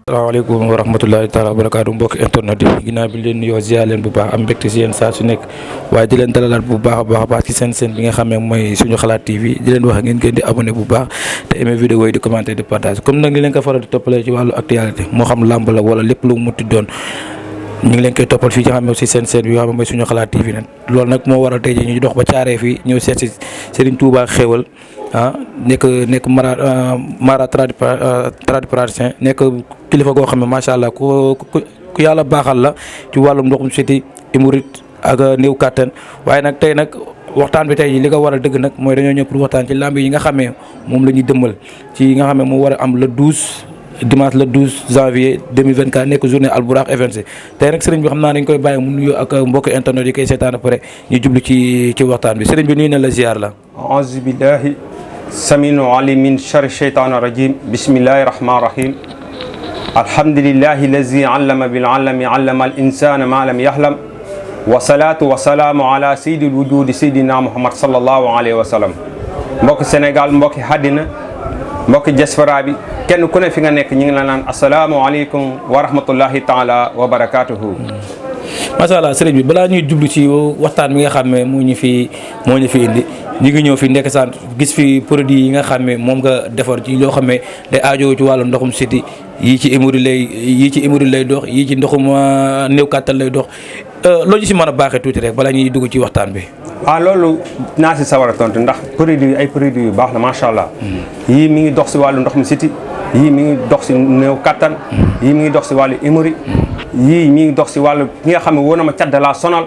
asalaamaaleykum wa rahmatulahi taala wa barakaatu mbokki internet yi ginnaaw bi leen nuyoo ziar leen bu baax am mbégte si yéen saa su nekk waaye di leen dalalaat bu baax a baax ci seen bi nga xam ne mooy suñu xalaat TV di leen wax ngeen gën di abonné bu baax te aimé vidéo yi di commenter di partage comme nag ni leen ko faral di toppalee ci wàllu actualité moo xam làmb la wala lépp lu mu muti doon ñu ngi leen koy toppal fii ci xam ne si seen bi nga xam ne mooy suñu xalaat TV nag loolu nag moo waral tey ji ñu dox ba caaree fii ñëw seet si Serigne Touba Xéwal nekk mara tradipraticien nekk kilifa goo xam ne macha allah ku yàlla baaxal la ci wàllum ndoxum siti hémorroïde ak néew kàttan waaye nag tey nag waxtaan bi tey li ko waral dëgg nag mooy dañoo ñëw pour waxtaan ci lamb yi nga xamee moom la ñuy dëmmal ci yi nga xam ne moo war a am le 12 dimanche le 12 janvier 2024 nekk journée Albourakh Events tey nag sëriñ bi xam naa dañ koy bàyyi mu nuyoo ak mbokk internet yi koy seetaan après ñu jublu ci waxtaan bi sëriñ bi nuyu na la ziar la auzu billahi saminu ali min shari shaytaani rajim bismillahi rahmani rahim alhamdulillahi lazi allama bil alami allama al insana ma lam yahlam wa salaatu wa salaamu ala sayyidil wujudi sayyidina muhammad sallallahu alayhi wa sallam mbokk Sénégal mbokki àddina mbokki diaspora bi kenn ku ne fi nga nekk ñu ngi la naan asalaamaaleykum wa rahmatullahi taala wa barakaatuhu. macha allah sëriñ bi balaa ñuy jublu ci waxtaan bi nga xam ne moo ñu fi indi ñu ngi ñëw fi nekk sant gis fi produit yi nga xam ne moom nga defar ci loo xam ne day aajoo ci wàllu ndoxum siti yii ci hémorroïde lay dox yii ci ndoxum néew kàttan lay dox loolu ñu si mën a baaxee tuuti rek balaa ñuy dugg ci waxtaan bi. loolu naa si sawar a tontu ndax produit yi ay produits yu baax la macha allah. yii mi ngi dox si wàllu ndoxum siti yii mi ngi dox si néew kàttan yii mi ngi dox si wàllu hémorroïde yii mi ngi dox si wàllu ki nga xam ne wóor na ma cat da laa sonal.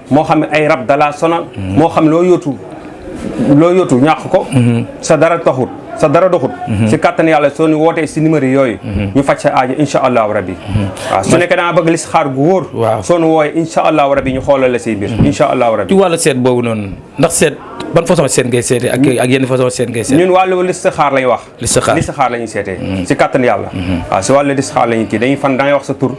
moo xam ne ay rab da laa sonal. moo xam loo yóotu ñàkk ko. sa dara doxut. si kàttan yàlla soo ñu wootee si numéro yooyu. ñu faj sa aajo incha allahu rabi. waaw su nekkee da nga bëgg listixaar gu wóor. waaw soo ñu wooyee incha allahu rabi ñu xoolal la say biir. incha allahu rabi ci wàllu seet boobu noonu ndax seet ban façon seet ngay seetee ak yenn façon seet ngay seet. ñun wàllu listixaar lañ wax. listixaar la ñuy seetee. si kàttan yàlla. waaw si wàllu listixaar la ñuy kii dañuy fan da ngay wax sa tur.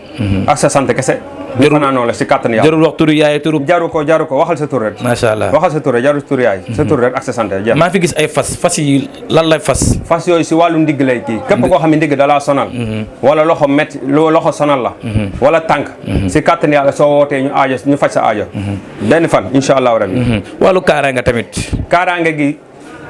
ak sa sant kese. fanaanoo la si kàttan yàlla jarul wax turu yaay jaru ko waxal sa tur rek. macha allah waxal sa tur rek jarul tur yaay. sa tur rek ak sa sant jar. maa fi gis ay fas yi lan lay fas yooyu si wàllu ndigg lay kii képp koo xam ne ndigg da laa sonal. wala loxo métti loxo sonal la. wala tànk. si kàttan yàlla soo wootee ñu faj sa aajo. benn fan incha allahu rabi. wàllu kaaraange tamit. kaaraange gi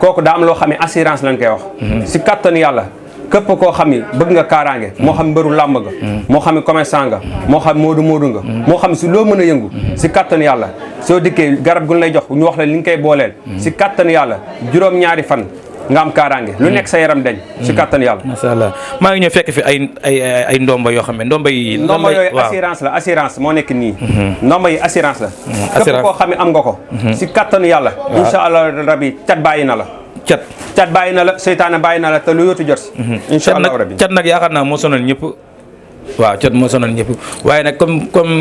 kooku daa am loo xam ne assurance lañ koy wax. si kàttan yàlla. képp koo xam ni bëgg nga kaaraange moo xam mbëru làmb nga moo xam commerçant nga moo xam moodu nga moo xam si loo mën a yëngu si kattan yàlla soo dikkee garab gu lay jox ñu wax la li nga koy booleel si kattan yàlla juróom-ñaari fan nga am kaaraange lu nekk sa yaram dañ si kattan yàlla. macha allah maa ngi ñëw fekk fi ay ndomba yoo xam ne ndomba yooyu assurance moo nekk nii. ndomba yi assurance la. képp koo xam ne am nga ko. si kattan yàlla. incha allah rabi cat bàyyi na la. cat bàyyi na la seytaane bàyyi na la te lu yóotu jot si. incha allah rabi cat nag yaakaar naa moo sonal ñëpp. waaw cat moo sonal ñëpp waaye nag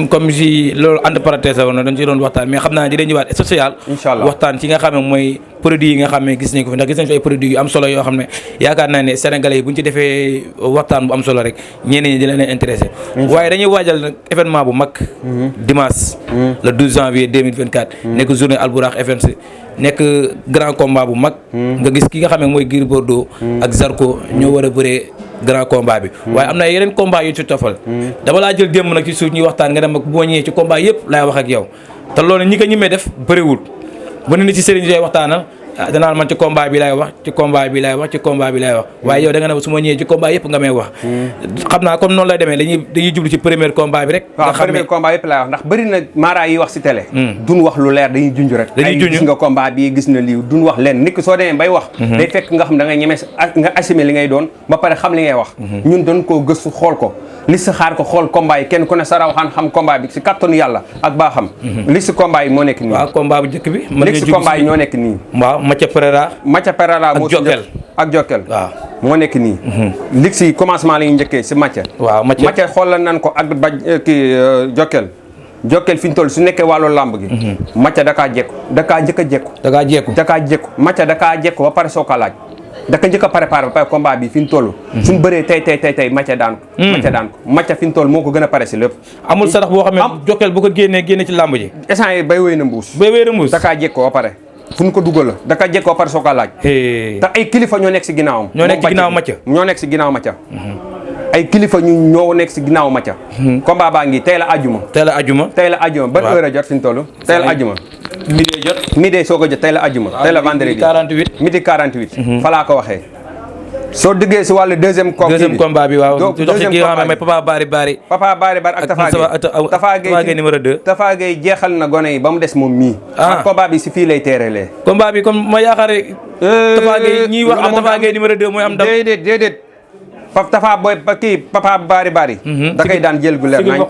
comme si loolu entre parenthèse la woon dañ ci doon waxtaan mais xam naa dinañ ñëwaat social. incha allah waxtaan ci nga xam ne mooy produit yi nga xam ne gis nañ ko fi ndax gis nañ fi ay produits yu am solo yoo xam ne yaakaar naa ne sénégalais yi bu ñu ci defee waxtaan bu am solo rek ñeneen ñi dina leen intéressé. waaye dañuy waajal nag événement bu mag. dimanche. le 12 janvier 2024. nekk journée Albourakh Events nekk grand combat bu mag. nga gis ki nga xam ne mooy Gris Bordeaux ak Zarko ñoo war a bëree grand combat bi. waaye am na yeneen combat yu ci tofal. dama laa jël démb nag ci suuf ñuy waxtaan nga dem ak boo ñëwee ci combat yëpp laay wax ak yow te loolu ñi ko ñemee def bëriwul bu ne ni ci sëriñ si waxtaanal danaa man ci combat bi laay wax ci combat bi laay wax ci combat bi laay wax waaye yow da nga ne su ma ñëwee ci combat yëpp nga may wax. xam naa comme noonu lay demee dañuy jublu ci premier combat bi rek. waaw premier combat yëpp laay wax ndax bëri na mara yi wax si télé. duñ wax lu leer dañuy junj rek. dañuy junj gis nga combat bi gis na lii duñ wax leen nit ki soo demee bay wax. day fekk nga xam da ngay ñeme nga assumer li ngay doon ba pare xam li ngay wax. ñun doon koo gëstu xool ko li si xaar ko xool combat yi kenn ku ne sa raw xam combat bi si kattanu yàlla ak baaxam. li si combat yi moo nekk nii. waaw combat bu njëkk bi. li si combat yi ñoo nekk nii. waaw Mathia Pereira moo ak Jokkel waaw moo nekk nii. lig si commencement la ñuy njëkkee si Mathia. waaw Mathia xoolal nan ko ak Jokkel fi ñu toll su nekkee wàllu làmb gi. Mathia da kaa jekku da kaa njëkk a jekku. Mathia da kaa jekku ba pare soo ko laaj. da ka njëkk a préparé ba pare combat bi fi ñu toll. suñu bëree tey Mathia daan ko. Mathia fi ñu toll moo ko gën a pare si lépp. amul sarax boo xam ne Jokkel bu ko génnee ci làmb ji. instant yi bay wéy na mbuus. da kaa jekku ba pare. fu ñu ko dugal la da ka jekkoo par soo ko laaj. te ay kilifa ñoo nekk si ginnaawam. ñoo nekk si ginnaaw Mathia. ñoo nekk si ginnaaw Mathia. ay kilifa ñu ñoo nekk si ginnaaw Mathia. combat baa ngi tey la ajuma. tey la ajuma. tey la ajuma ban heure a jot fi ñu toll. tey la ajuma. midi jot. midi soo ko jot tey la ajuma. tey la vendredi midi 48. fa laa ko waxee. soo duggee si wàllu deuxième combat bi waaw. deuxième combat bi Papa Bari Bari. Papa Bari Bari ak Tafa Gueye numéro 2. Tafa Gueye jeexal na gone yi ba mu des moom mii. ak combat bi si fii lay teerelee. combat bi comme ma yaakaar Tafa Gueye ñiy wax na Tafa Gueye numéro 2 mooy am ndam. déedéet Tafa Papa Bari Bari. da koy daan jël gu leer nañ.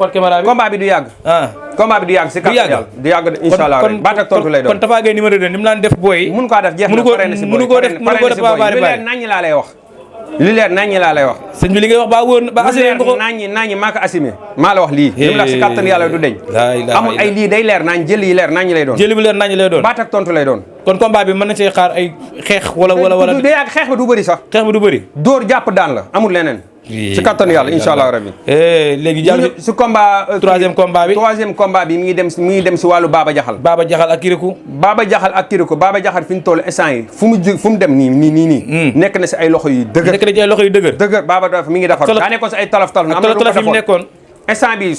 combat bi du yàgg. combat bi du yàgg si kàttan yàlla. du yàgg incha allah rek baat ak tontu lay doon. kon Tafa Gueye numéro 2 ni mu laan def booy. mun koo def jeex na pare na si booy lu leer nañ laa lay wax. li leer nañ laa lay wax. sëñ bi li ngay wax ba wóor ba assumé nga ko nañ maa ko assumé maa la wax lii. li mu la si kàttan yàlla du deñ. amul ay lii day leer nañ jël yi leer nañ lay doon. jël bu leer nañ lay doon. baat ak tontu lay doon. kon combat bi mën na see xaar ay xeex wala. day yàgg xeex ba du bëri sax. xeex ba du bëri. dóor jàpp daan la amul leneen. si kattan yàlla incha allah rabbi. léegi jàll si combat. troisième combat bi mi ngi dem si wàllu Baba Jaxal. Baba Jaxal ak Kirikou. Baba Jaxal fi ñu toll instant yi fu mu dem nii. nekk na si ay loxo yu dëgër. dëgër Baba dafa mi ngi defar. daa nekkoon si ay talaf am na lu ko defoon instant bi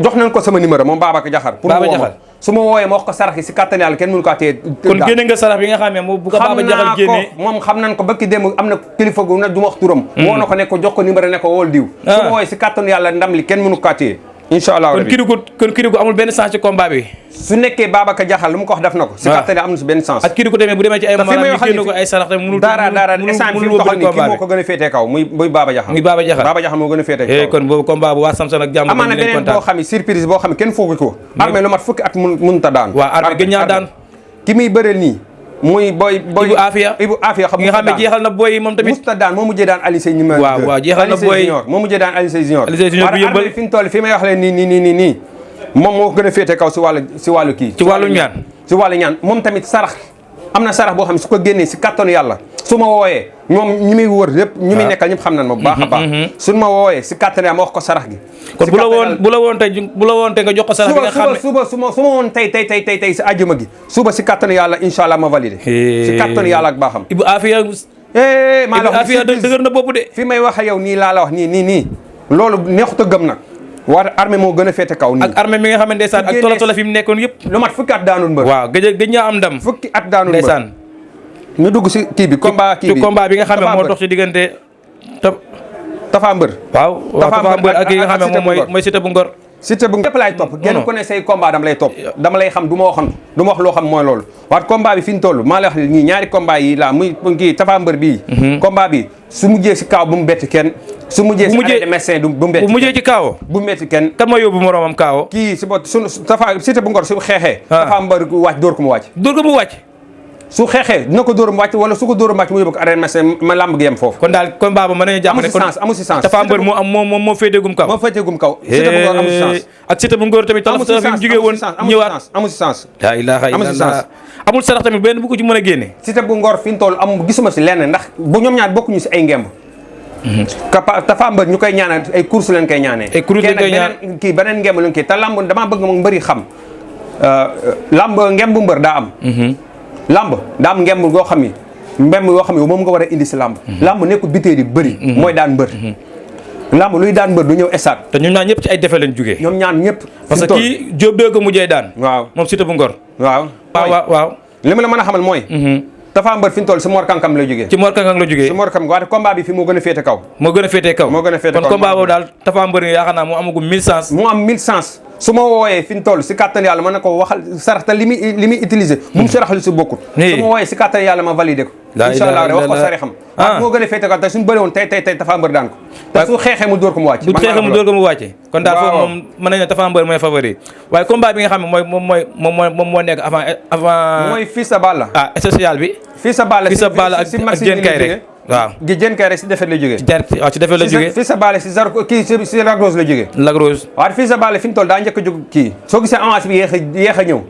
jox nañ ko sama numéro moom Baba Jaxal. pour mu woo ma su ma woowee ma wax ko sarax yi si kattan yàlla kenn mënu ko téye. kon génne nga sarax bi nga xam ne bu ko Baba Jaxal génnee moom xam nañ ko ba ki démb am na kilifa gu na du ma wax turam. woo na ko ne ko jox ko numéro ne ko wool diw. su ma woowee si kattan yàlla ndam li kenn mënu ko téye. incha allah kon Kirikou amul benn chance ci combat bi. su nekkee Baba Jaxal lu mu ko wax def na ko. si kattan yàlla am na si benn chance. ak Kirikou tamit bu demee ci ay maanaam ñu génne ko ay sarax tamit mënul dara instant fi mu toxal nii kii moo ko gën a féetee kaw muy Baba Jaxal. Baba Jaxal moo gën a féetee kaw. kon boobu combat bu waa Samson ak jàmm amaana beneen boo xam ne surprise boo xam ne kenn foogu ko. armée lu mat fukki at mënut a daan. waaw armée gën ñaa daan. ki muy bëreel nii muy boy Ibu Afia xam nga xam ne jeexal na boy yi moom tamit musta daan moo mujjee daan Aliou Seye numéro 2 waaw jeexal na boy moo mujjee daan Aliou Seye junior bu yëmbal fi ñu toll fi may wax leen nii moom moo gën a féete kaw si wàllu kii ci wàllu ñaan moom tamit sarax am na sarax boo xam ne su ko génnee si kattanu yàlla su ma wooyee ñoom ñi muy wër lépp ñi muy nekkal ñëpp xam nañ ma bu baax a baax suñ ma wooyee si kattanu yàlla ma wax ko sarax gi kon bu la woon tey nga jox ko sarax bi nga xam ne su ma woon tey si àjjuma gi suba si kattanu yàlla incha allah ma validé si kattanu yàlla ak baaxam Ibu Afia maa la wax Afia dëgër na bopp de fi may wax yow nii laa la wax nii loolu neexut a gëm nag waa armée moo gën a féete kaw nii ak armée mi nga xam ne ndeysaan ak tolo fi mu nekkoon yëpp lu mat fukki at daanul mbër waaw gëj ñaa am ndam fukki at daanul mbër ndeysaan ñu dugg si kii bi combat bi nga xam ne moo dox ci diggante Tafa Mbër waaw Tafa Mbër ak ki nga xam ne moom mooy Siteu bu Ngor Siteu bu lépp laay topp kenn ku ne say combat dama lay topp dama lay xam du ma wax loo xam mooy loolu waat combat bi fi ñu toll maa lay wax ñii ñaari combat yi la muy kii Tafa Mbër bii combat bi su mujjee si kaaw bu mu bett kenn su mujjee si arrêt de médecin bu mu bett bu mujjee ci kaawo bu mu bett kenn kan ma yóbbu moroomam kaawo kii si bot su Tafa Siteu bu Ngor su xeexee Tafa Mbër wàcc dóor ko mu wàcc su xeexee dina ko dóor mu wàcc wala su ko dóor mu wàcc mu yóbbu ko arène médecin ma lamb gi yem foofu kon daal combat ba mën nañu jàpp ne amu si sens Tafa Mbër moo féetegum kaw Siteu bu Ngor amu si sens ak Siteu bu Ngor tamit talaf fi mu jógee woon ñëwaat amu si sens laa ilaaha illallah amul sarax tamit benn bu ko ci mën a génne Siteu bu Ngor fi ñu toll gisuma si lenn ndax bu ñoom ñaar bokkuñu si ay ngemb Tafa Mbër ñu koy ñaanal ay course leen koy ñaanee kii beneen ngemb leen kii te lamb damaa bëgg moom mbëri xam lamb ngemb mbër daa am lamb daa am ngemb goo xam ni moom nga war a indi si lamb lamb nekkul bitee di bëri mooy daan mbër lamb luy daan mbër du ñëw estat te ñoom ñaar ñëpp ci ay defe lañ jógee ñoom ñaar ñëpp parce que kii Diop doo ko mujjee daan waaw moom Siteu bu Ngor waaw li ma la mën a xamal mooy Tafa Mbër fi ñu toll si Mor Kankam la jógee ci Mor Kankam la jógee si Mor Kankam waaye combat bi fi moo gën a féete kaw kon combat boobu daal Tafa Mbër yaakaar naa moo amagum 1000 chance mu am 1000 chance su ma wooyee fi ñu toll si kattan yàlla mën na ko waxal sarax te li muy utilisé bu mu sarax lu si bokkut su ma wooyee si kattan yàlla ma validé ko incha allah wax ko sari xam moo gën a féete kaw te suñu bëri woon tey Tafa Mbër daan ko te su xeexee mu dóor ko mu wàcc kon daal foofu moom mën nañu ne Tafa Mbër mooy favori waaye combat bi nga xam ne moom moo nekk avant mooy Fils de Balla social bi Fils de Balla ak Diène Kaïré waaw gi Diène Kaïré si defet la jógee waaw ci defet la jógee Fils de Balla si zar kii si Lac Rose la jógee Lac Rose waaw Fils de Balla fi ñu toll daa njëkk a jóg kii soo gisee avance bi yéex a ñëw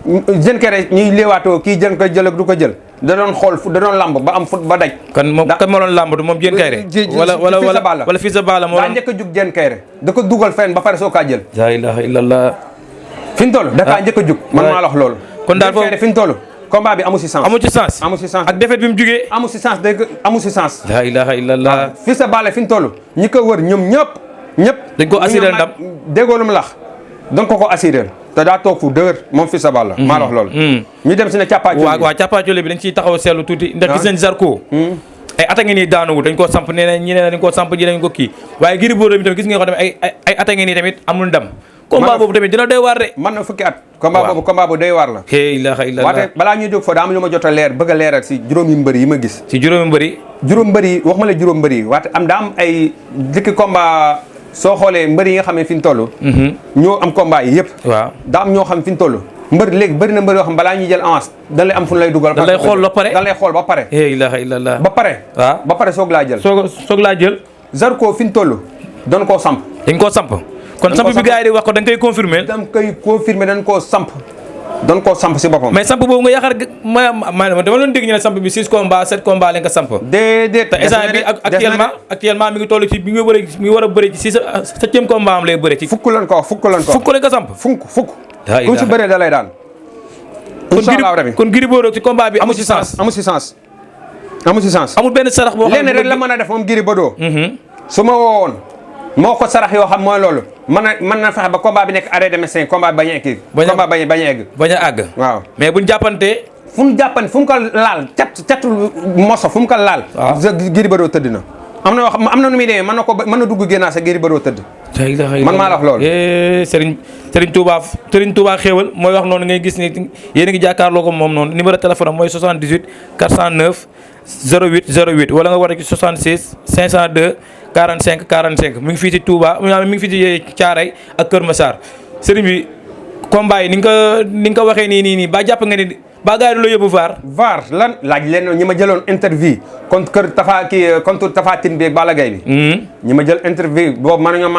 Diène Kaïré ñuy léewaatoo kii jën ko jël ak du ko jël da doon xool da doon lamb ba am fut ba daj kan moo doon lamb moom Diène Kaïré wala Fils de Balla moo daa njëkk a jóg Diène Kaïré da ko dugal fenn ba pare soo kaa jël la ilaha illallah fi ñu toll da kaa njëkk a jóg man maa la wax loolu kon daal foofu fi ñu toll combat bi amu si sens. amu ci sens. amu si sens ak défaite bi mu jugee. amu si sens dégg amu si sens. la ilaha illallah. Fils de Balla fi ñu toll ñi ko wër ñoom ñëpp. dañ ko assuré ndam déggoo lu mu lax dañ ko assuré te daa toog fu dëgër moom Fils de Balla. maa la wax loolu. ñu dem si ne càppaacoli. waaw càppaacoli bi dañ ciy taxaw seetlu tuuti. ndax gis nañ Zarko. ay at a ngi nii daanuwul dañ koo samp nee na ñi ne dañ koo samp ji dañ ko kii waaye Gris Bordeaux bi tamit gis nga ko tamit ay at a ngi nii tamit amul ndam. combat boobu tamit dina doy waar de. man na fukki at. combat boobu doy waar la. ilaha illallah. waate balaa ñuy jóg foofu daa am lu ma jot a bëgg a leeral si juróomi mbër yi ma gis. si juróomi mbër yi. juróom mbër yi waxuma la juróom mbër yi waate daa am ay dikki combat soo xoolee mbër yi nga xam ne fi ñu toll. ñoo am combat yi yëpp. waaw daa am ñoo xam fi ñu toll. mbër léegi bëri na mbër yoo xam balaa ñuy jël avance dañ lay am fu ñu lay dugal. dañ lay xool ba pare dañ lay xool ba pare. ilaha illallah. ba pare. waaw ba pare soog laa jël. soog laa jël. Zarko fi ñu toll doon koo samp. dañ koo samp. kon samp bi gars yi di wax ko da nga koy confirmer. dañ koy confirmer dañ koo samp. doon koo samp si boppam. mais samp boobu nga yaakaar ma dama doon dégg ñu ne samp bi 6 combats 7 combats lañ ko samp. déedéet. te instant bi actuellement mi ngi toll ci mi ngi war a bëri ci 7e combat am lay bëri ci. fukk lañ ko wax. fukk lañ ko samp. fukk. ku ci bëree da lay daan. kon Gris Bordeaux ci combat bi amu ci sens. amu si sens. amul benn sarax boo xam ne lenn rek la mën a def moom Gris Bordeaux. su ma woowoon moo ko sarax yoo xam mooy loolu mën na fexe ba combat bi nekk arrêt de médecin combat bi bañ a egg. combat bañ a egg. bañ a àgg. waaw mais buñ jàppantee. fu mu ko laal catul moso fu mu ko laal. waaw Gris Bordeaux tëdd na. am na nu muy demee mën na dugg génnaa sa Gris Bordeaux tëdd. man maa la wax loolu. Serigne Touba xéewal mooy wax noonu ngay gis ni yéen a ngi jàkkaarloo ko moom noonu numéro téléphone am mooy 78 409 08 08 wala nga war a ci 76 502 45 45 mi ngi fii ci Touba mi ngi fii ci Thiaroye ak Kër Massar Serigne bi combat yi ni nga ko waxee nii ba jàpp nga ni ba gars yi la yóbbu VAR lan laaj leen ñi ma jëloon interview contre Tapha Tine bi ak Balla Gaye bi. ñi ma jël interview boobu man ñoo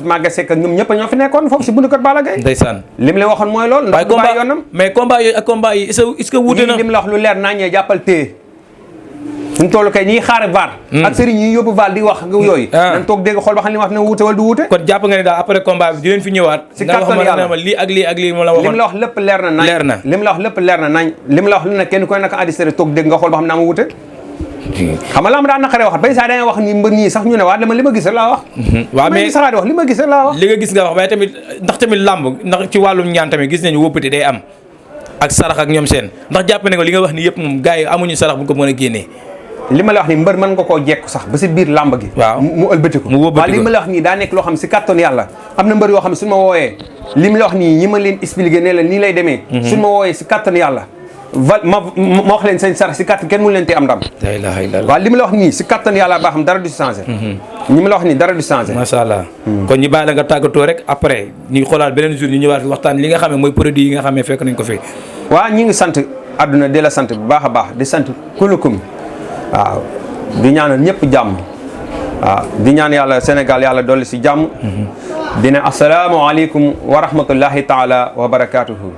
Maga Seck ak ñoom ñëpp ñoo fi nekkoon foofu si bundu kër Balla Gaye. ndeysaan lim la waxoon mooy loolu. ndax du bàyyi yoonam mais combat yooyu ak combat yi est-ce que wuute na. lim la wax lu leer naa ñee jàppal téye suñu toll kay ñiy xaar VAR. ak sëriñ ñi yóbbu VAR di wax yooyu. nañ toog dégg xool ba xam li ma wax ne wuute wala du wuute. kon jàpp nga ne daal après combat bi di leen fi ñëwaat. si kàttan yàlla nga wax lii ak lii moo la waxoon. lim la wax lépp leer na nañ. lim la wax lépp leer na nañ. lim la wax lu ne kenn ku ne naka addistere toog dégg nga xool ba xam naa ma wuute. xam nga laa ma daan naqaree waxat bay saa dangay wax ni mbër ñii sax ñu ne waat dama li ma gis rek laa wax. waaw mais li ma gis rek laa wax. li nga gis nga wax waaye tamit ndax làmb ndax ci wàllum ñaan tamit gis nañu wóppati day am ak sarax ak ñoom seen ndax jàpp ne ko li nga wax ni yëpp moom gars yi amuñu sarax bu ko mën a génnee. li ma la wax ni mbër mën nga koo jekku sax ba si biir làmb gi. waaw mu ëlbatiku. waaw li ma la wax nii daa nekk loo xam si kàttan yàlla am na mbër yoo xam ne suñu ma wooyee li ma la wax nii ñi ma leen expliqué ne la nii lay demee. suñu ma wooyee si kàttan yàlla ma wax leen seen sarax si kàttan kenn mënu leen te am ndam. la ilaha illallah. waaw li ma la wax nii si kàttan yàlla baa xam dara du si changé. ñi ma la wax nii dara du si changé. macha allah. kon ñu bàyyi la nga tàggatoo rek après ñu xoolaat beneen jour ñu ñëwaat waxtaan li nga xam ne mooy produit yi nga xam ne fekk nañ ko fi. waaw ñi ngi sant àdduna di la sant bu baax a baax di sant kulukum waaw di ñaanal ñëpp jàmm waaw di ñaan yàlla Sénégal yàlla dolli si jàmm. dina asalaamaaleykum wa rahmatullahi taala wa barakaatuhu.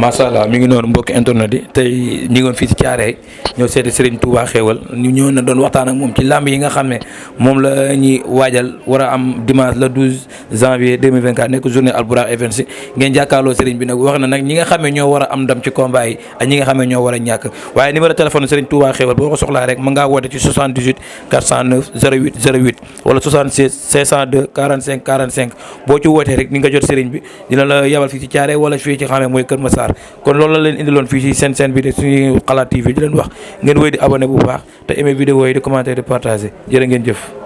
macha allah mi ngi noonu mbokki internet yi tey ñi ngoon fii ci Thiaroye ñoo seeti Serigne Touba xéewal ñu ñëw na doon waxtaan ak moom ci làmb yi nga xam ne moom la ñuy waajal war a am dimanche le 12 janvier 2024 nekk journée Albourakh Events yi ngeen jàkkaarloo Serigne bi nag wax na nag ñi nga xam ne ñoo war a am ndam ci combat yi ak ñi nga xam ne ñoo war a ñàkk waaye numéro téléphone Serigne Touba xéewal boo ko soxlaa rek mën ngaa woote ci 78 409 08 08 wala 76 502 45 45 boo ci wootee rek ni nga jot Serigne bi dina la yabal fii ci Thiaroye wala fii ci xam ne mooy Kër Massar kon loolu la leen indiloon fii ci seen bi de suñu xalaat TV di leen wax ngeen wéy di abonné bu baax te aimé vidéo yi di commenter di partager jërë ngeen jëf